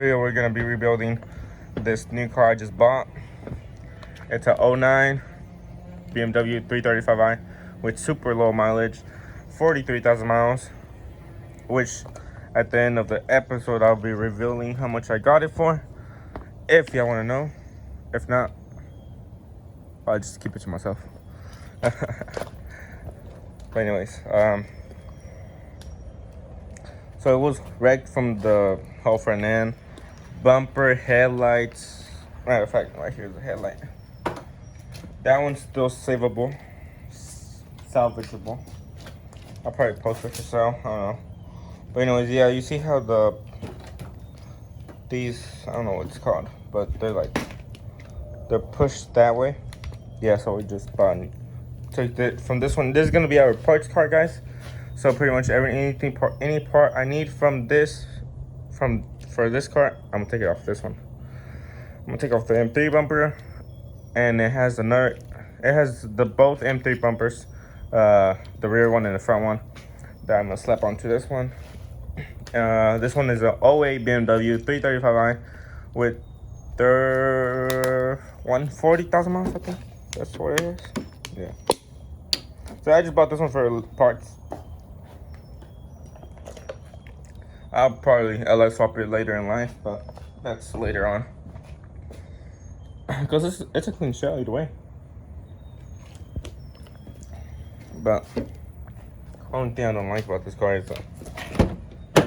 Here we're gonna be rebuilding this new car I just bought. It's a 09 BMW 335i with super low mileage, 43,000 miles, which at the end of the episode I'll be revealing how much I got it for, if y'all want to know. If not, I'll just keep it to myself. But anyways, so it was wrecked from the whole front end, bumper, headlights. Matter of fact, right here's the headlight. That one's still savable, salvageable. I'll probably post it for sale. I don't know. But anyways, yeah, you see how these, I don't know what it's called, but they're pushed that way. Yeah, so we just took it from this one. This is gonna be our parts cart, guys. So pretty much any part I need from this, for this car, I'm gonna take it off this one. I'm gonna take off the M3 bumper, and it has both M3 bumpers, the rear one and the front one, that I'm gonna slap onto this one. This one is a 08 BMW 335i with 140,000 miles, I think. That's what it is. Yeah. So I just bought this one for parts. I'll probably LS swap it later in life, but that's later on. Because it's a clean shell either way. But the only thing I don't like about this car is the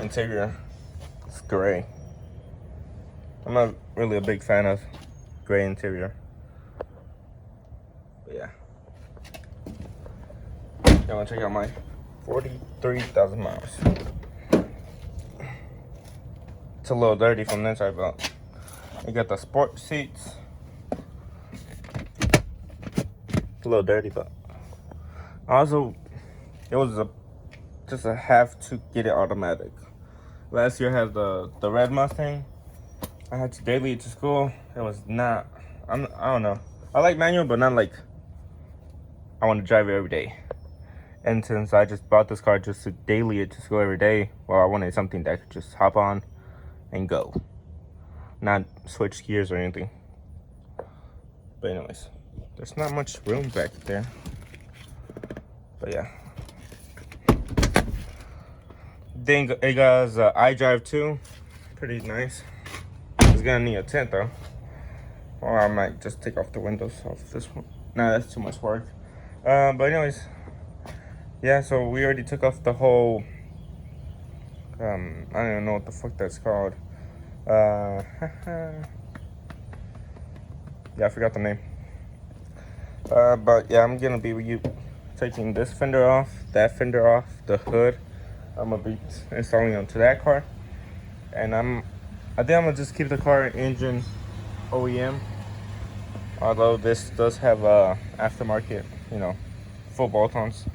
interior. It's gray. I'm not really a big fan of gray interior. But yeah. I'm gonna check out my 43,000 miles. It's a little dirty from the inside, but you got the sport seats. It's a little dirty, but also it was just a have to get it automatic. Last year I had the red Mustang. I had to daily it to school. It was not. I don't know. I like manual, but not like I want to drive it every day. And since I just bought this car just to daily it to school every day, well, I wanted something that I could just hop on and go, not switch gears or anything. But anyways, there's not much room back there. But yeah, then it got iDrive 2, pretty nice. It's gonna need a tent though, or I might just take off the windows off this one. Nah, that's too much work. But anyways, yeah, so we already took off the whole I don't even know what the fuck that's called. Yeah, I forgot the name. But yeah, I'm gonna be taking this fender off, that fender off, the hood. I'm gonna be installing onto that car, and I think I'm gonna just keep the car engine OEM. Although this does have aftermarket, full bolt-ons.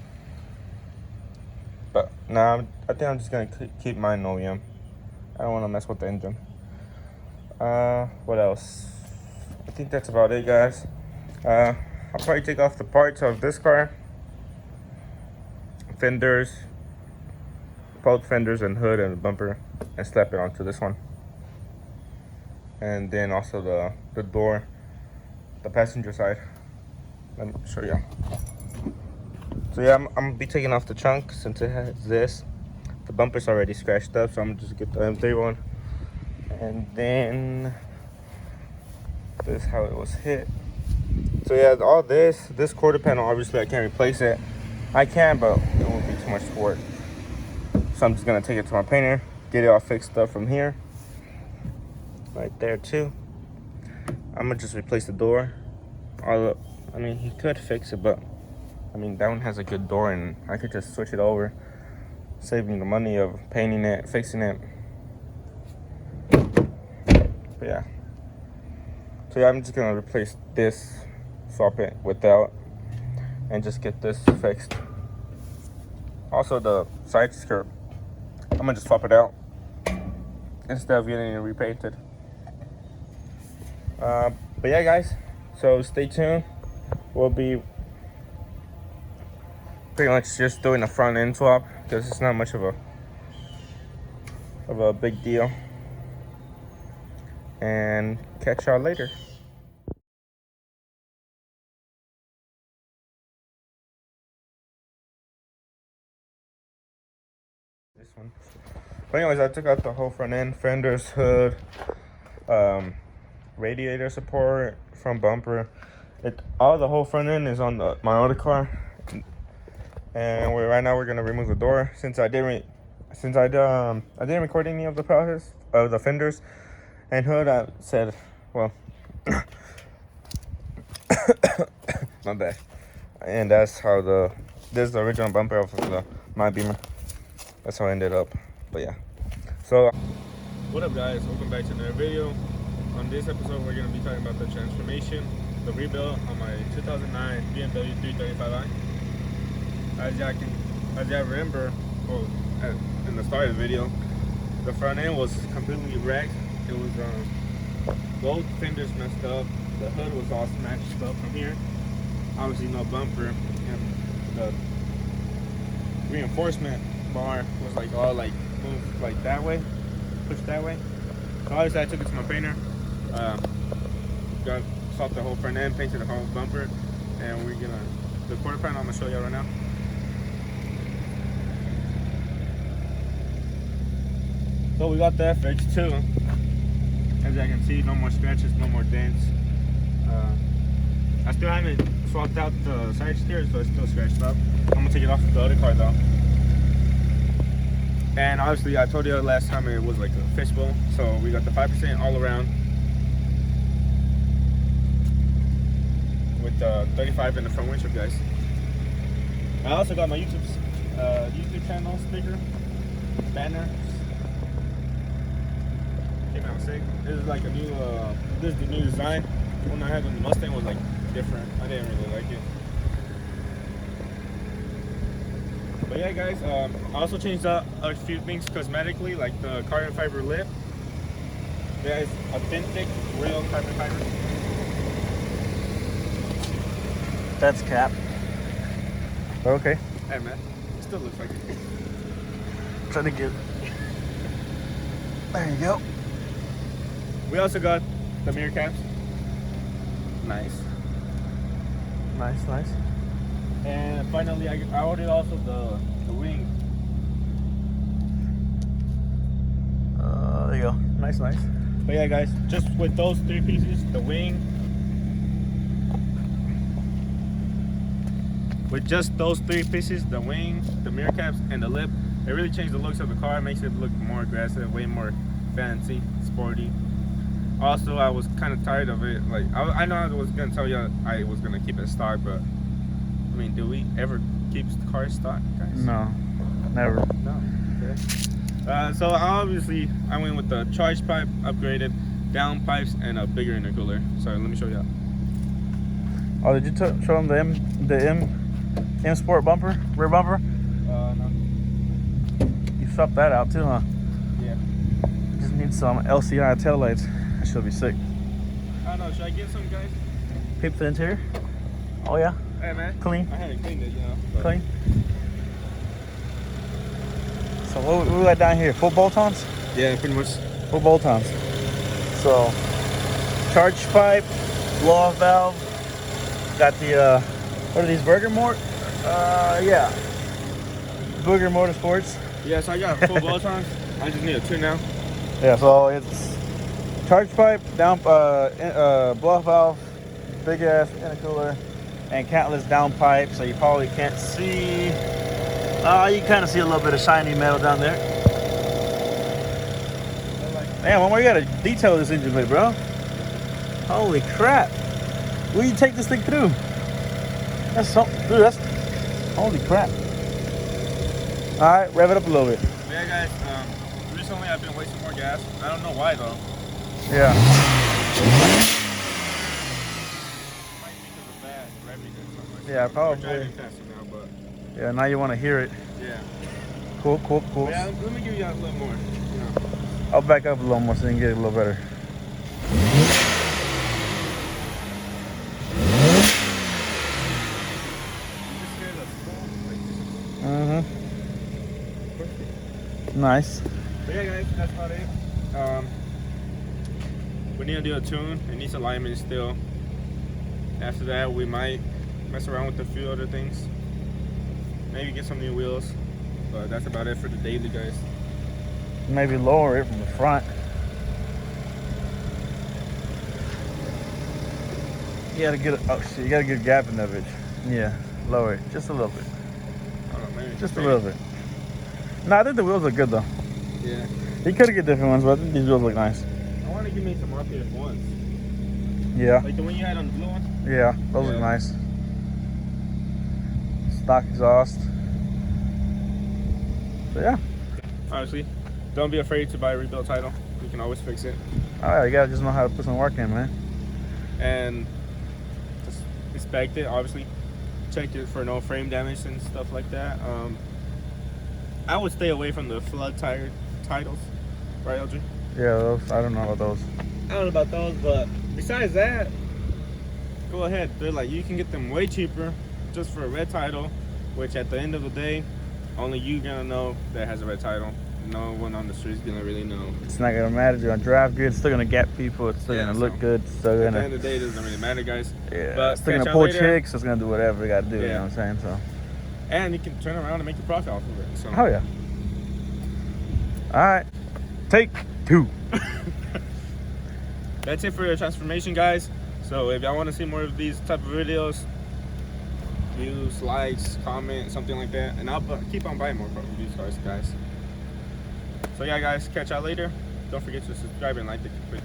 But nah, I think I'm just gonna keep mine OEM. I don't want to mess with the engine. What else? I think that's about it, guys. I'll probably take off the parts of this car, fenders, both fenders and hood and bumper, and slap it onto this one. And then also the door, the passenger side. Let me show you. So yeah, I'm gonna be taking off the trunk since it has this. The bumper's already scratched up, so I'm gonna just get the M3 one. And then this is how it was hit. So yeah, all this quarter panel, obviously I can't replace it. I can, but it won't be too much work. So I'm just gonna take it to my painter, get it all fixed up from here. Right there too. I'm gonna just replace the door. I mean, he could fix it, but I mean, that one has a good door, and I could just switch it over, saving the money of painting it, fixing it. But yeah. So yeah, I'm just gonna replace this, swap it without, and just get this fixed. Also the side skirt, I'm gonna just swap it out instead of getting it repainted. But yeah, guys, so stay tuned. We'll be pretty much just doing a front end swap because it's not much of a big deal. and catch y'all later. This one. But anyways, I took out the whole front end, fenders, hood, radiator support, front bumper. All the whole front end is on my other car, and right now we're gonna remove the door since I didn't record any of the process of the fenders and hood. I said, well, my bad. And that's how this is the original bumper of my Beamer. That's how I ended up. But yeah. So what up, guys? Welcome back to another video. On this episode, we're gonna be talking about the transformation, the rebuild on my 2009 BMW 335i. As y'all remember, in the start of the video, the front end was completely wrecked. It was both fenders messed up. The hood was all smashed up from here. Obviously no bumper, and the reinforcement bar was like all like moved like that way, pushed that way. So obviously I took it to my painter, got swapped the whole front end, painted the whole bumper, and we're gonna the quarter panel I'm gonna show you right now. So we got that fixed too. As you can see, no more scratches, no more dents. I still haven't swapped out the side steer, so it's still scratched up. I'm gonna take it off the other car though. And obviously, I told you last time it was like a fishbowl, so we got the 5% all around with the 35 in the front windshield, guys. I also got my YouTube channel sticker, banner. Came out sick. This is like a new, this is the new design. The one I had on the Mustang was like different. I didn't really like it. But yeah, guys, I also changed up a few things cosmetically, like the carbon fiber lip. That is authentic, real carbon fiber. That's cap. Okay. Hey man, it still looks like it. Trying to get. There you go. We also got the mirror caps. Nice. Nice. And finally, I ordered also the wing. There you go. Nice. But yeah, guys, just with those three pieces, the wing. With just those three pieces, the wing, the mirror caps, and the lip, it really changed the looks of the car. It makes it look more aggressive, way more fancy, sporty. Also, I was kind of tired of it. Like, I know I was gonna tell you I was gonna keep it stock, but I mean, do we ever keep the car stock, guys? No, never. No. Okay. So obviously, I went with the charge pipe, upgraded, down pipes, and a bigger intercooler. So let me show you. Oh, did you show them the M Sport bumper, rear bumper? No. You swapped that out too, huh? Yeah. Just need some LCI taillights. That should be sick. I don't know. Should I get some, guys? Peep the interior. Oh yeah. Hey man. Clean. I haven't cleaned it, you know. But. Clean. So what we got down here? Full bolt-ons? Yeah, pretty much. Full bolt-ons. So charge pipe, blow-off valve. Got the what are these, Burger Mort? Yeah. Burger Motorsports. Yeah, so I got full bolt-ons. I just need a two now. Yeah, so it's charge pipe, down blow-off valve, big ass intercooler, and countless down pipe. So you probably can't see. You kind of see a little bit of shiny metal down there. Man, when we gotta detail this engine with, bro. Holy crap! Where you take this thing through? That's something, dude. That's holy crap. All right, rev it up a little bit. Yeah, guys. Recently I've been wasting more gas. I don't know why though. Yeah. Might be because of that revving or something like that. Yeah, probably. We're driving faster now, but Yeah, now you want to hear it. yeah. Cool. But yeah, let me give you a little more. You know. I'll back up a little more so you can get it a little better. Perfect. Nice. But yeah, guys, that's about it. We need to do a tune. It needs alignment still. After that, we might mess around with a few other things. Maybe get some new wheels. But that's about it for the daily, guys. Maybe lower it from the front. You gotta get oh shit, you gotta get a gap in that bitch. Yeah, lower it just a little bit. I don't know, maybe Just a little bit. No, I think the wheels are good though. Yeah. You could get different ones, but I think these wheels look nice. I want to give me some RPF ones. Yeah. Like the one you had on the blue one? Yeah, those look nice. Stock exhaust. So yeah. Honestly, don't be afraid to buy a rebuilt title. You can always fix it. Alright, you gotta just know how to put some work in, man. And just inspect it, obviously. Check it for no frame damage and stuff like that. I would stay away from the flood tire titles, right, LG? Yeah, those, I don't know about those. I don't know about those, but besides that, go ahead. They're like, you can get them way cheaper just for a red title, which at the end of the day, only you gonna know that has a red title. No one on the street's gonna really know. It's not gonna matter. It's gonna drive good. It's still gonna gap people. It's still gonna look good. It's still At gonna. the end of the day, it doesn't really matter, guys. Yeah. But It's still catch gonna y'all pull later. chicks. It's gonna do whatever it gotta do. Yeah. You know what I'm saying? So. And you can turn around and make a profit off of it. So. Oh yeah. All right. Take 2. That's it for your transformation, guys. So if y'all want to see more of these type of videos, views, likes, comment, something like that, and I'll keep on buying more of these cars, guys. So yeah, guys, catch y'all later. Don't forget to subscribe and like the video.